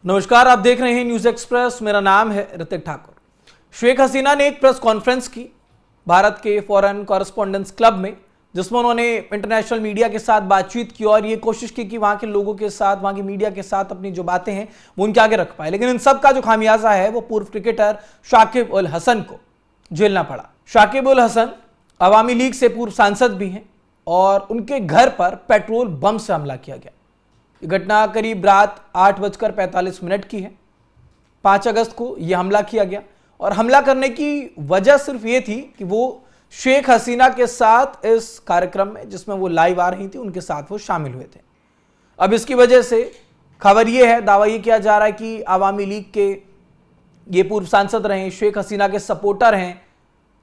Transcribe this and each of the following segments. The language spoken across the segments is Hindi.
नमस्कार, आप देख रहे हैं न्यूज एक्सप्रेस। मेरा नाम है ऋतिक ठाकुर। शेख हसीना ने एक प्रेस कॉन्फ्रेंस की भारत के फॉरेन कॉरेस्पॉन्डेंट्स क्लब में, जिसमें उन्होंने इंटरनेशनल मीडिया के साथ बातचीत की और ये कोशिश की कि वहां के लोगों के साथ, वहां की मीडिया के साथ अपनी जो बातें हैं वो उनके आगे रख पाए। लेकिन इन सब का जो खामियाजा है वो पूर्व क्रिकेटर शाकिब उल हसन को झेलना पड़ा। शाकिब उल हसन अवामी लीग से पूर्व सांसद भी हैं और उनके घर पर पेट्रोल बम से हमला किया गया। घटना करीब रात 8:45 की है। 5 अगस्त को यह हमला किया गया और हमला करने की वजह सिर्फ ये थी कि वो शेख हसीना के साथ इस कार्यक्रम में, जिसमें वो लाइव आ रही थी, उनके साथ वो शामिल हुए थे। अब इसकी वजह से खबर ये है, दावा ये किया जा रहा है कि अवामी लीग के ये पूर्व सांसद रहे, शेख हसीना के सपोर्टर हैं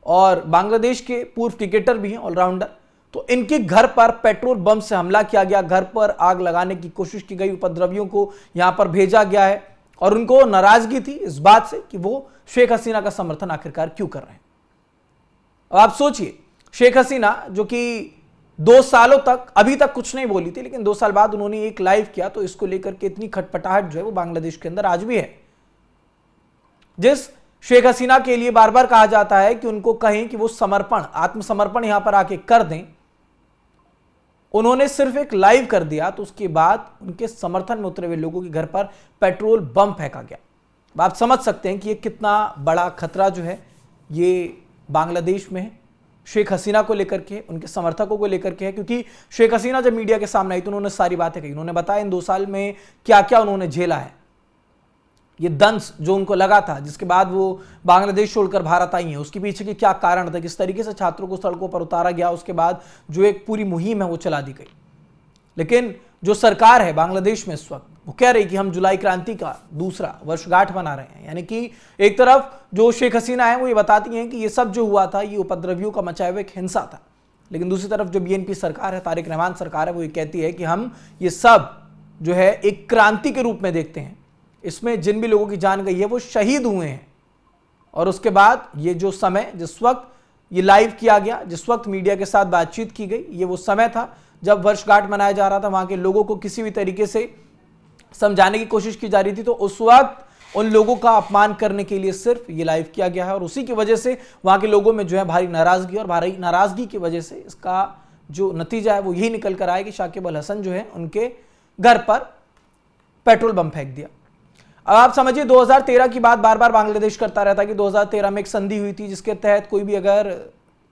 और बांग्लादेश के पूर्व क्रिकेटर भी हैं, ऑलराउंडर। तो इनके घर पर पेट्रोल बम से हमला किया गया, घर पर आग लगाने की कोशिश की गई, उपद्रवियों को यहां पर भेजा गया है और उनको नाराजगी थी इस बात से कि वो शेख हसीना का समर्थन आखिरकार क्यों कर रहे हैं। अब आप सोचिए, शेख हसीना जो कि 2 सालों तक अभी तक कुछ नहीं बोली थी, लेकिन 2 साल बाद उन्होंने एक लाइव किया, तो इसको लेकर के इतनी खटपटाहट जो है वो बांग्लादेश के अंदर आज भी है। जिस शेख हसीना के लिए बार बार कहा जाता है कि उनको कहें कि वो समर्पण, आत्मसमर्पण यहां पर आके कर दें, उन्होंने सिर्फ एक लाइव कर दिया तो उसके बाद उनके समर्थन में उतरे हुए लोगों के घर पर पेट्रोल बम फेंका गया। आप समझ सकते हैं कि ये कितना बड़ा खतरा जो है ये बांग्लादेश में है, शेख हसीना को लेकर के, उनके समर्थकों को लेकर के है। क्योंकि शेख हसीना जब मीडिया के सामने आई तो उन्होंने सारी बातें कही, उन्होंने बताया इन 2 साल में क्या क्या उन्होंने झेला है, ये दंश जो उनको लगा था, जिसके बाद वो बांग्लादेश छोड़कर भारत आई हैं, उसके पीछे के क्या कारण थे, किस तरीके से छात्रों को सड़कों पर उतारा गया, उसके बाद जो एक पूरी मुहिम है वो चला दी गई। लेकिन जो सरकार है बांग्लादेश में इस वक्त, वो कह रही कि हम जुलाई क्रांति का दूसरा वर्षगांठ मना रहे हैं। यानी कि एक तरफ जो शेख हसीना है वो ये बताती हैं कि ये सब जो हुआ था ये उपद्रवियों का मचाया हुआ एक हिंसा था, लेकिन दूसरी तरफ जो बीएनपी सरकार है, तारिक रहमान सरकार है, वो ये कहती है कि हम ये सब जो है एक क्रांति के रूप में देखते हैं। इसमें जिन भी लोगों की जान गई है वो शहीद हुए हैं। और उसके बाद ये जो समय, जिस वक्त ये लाइव किया गया, जिस वक्त मीडिया के साथ बातचीत की गई, ये वो समय था जब वर्षगांठ मनाया जा रहा था। वहां के लोगों को किसी भी तरीके से समझाने की कोशिश की जा रही थी, तो उस वक्त उन लोगों का अपमान करने के लिए सिर्फ ये लाइव किया गया है और उसी की वजह से वहां के लोगों में जो है भारी नाराजगी, और भारी नाराजगी की वजह से इसका जो नतीजा है वो यही निकल कर आया कि शाकिब उल हसन जो है उनके घर पर पेट्रोल बम फेंक दिया। अब आप समझिए, 2013 की बात बार बार बांग्लादेश करता रहता है कि 2013 में एक संधि हुई थी जिसके तहत कोई भी अगर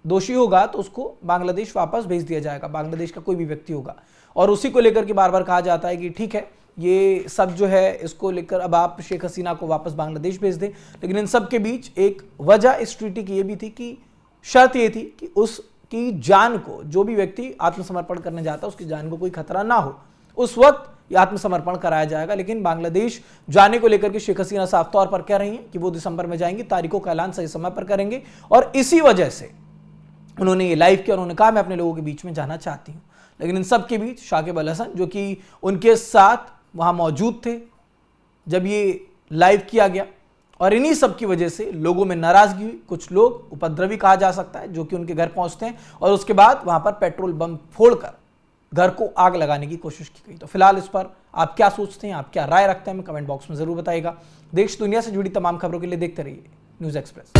दोषी होगा तो उसको बांग्लादेश वापस भेज दिया जाएगा, बांग्लादेश का कोई भी व्यक्ति होगा। और उसी को लेकर के बार बार कहा जाता है कि ठीक है, ये सब जो है इसको लेकर अब आप शेख हसीना को वापस बांग्लादेश भेज दें। लेकिन इन सब के बीच एक वजह इस ट्रीटी की ये भी थी कि शर्त ये थी कि उसकी जान को, जो भी व्यक्ति आत्मसमर्पण करने जाता है उसकी जान को कोई खतरा ना हो, उस वक्त यह आत्मसमर्पण कराया जाएगा। लेकिन बांग्लादेश जाने को लेकर के शेख हसीना साफ तौर पर कह रही हैं कि वो दिसंबर में जाएंगी, तारीखों का ऐलान सही समय पर करेंगे। और इसी वजह से उन्होंने ये लाइव किया, उन्होंने कहा मैं अपने लोगों के बीच में जाना चाहती हूं। लेकिन इन सब के बीच शाकिब उल हसन जो कि उनके साथ वहां मौजूद थे जब ये लाइव किया गया, और इन्हीं सब की वजह से लोगों में नाराजगी हुई। कुछ लोग उपद्रवी कहा जा सकता है जो कि उनके घर पहुंचते हैं और उसके बाद वहां पर पेट्रोल बम फोड़कर घर को आग लगाने की कोशिश की गई। तो फिलहाल इस पर आप क्या सोचते हैं, आप क्या राय रखते हैं, हमें कमेंट बॉक्स में जरूर बताइएगा। देश दुनिया से जुड़ी तमाम खबरों के लिए देखते रहिए न्यूज एक्सप्रेस।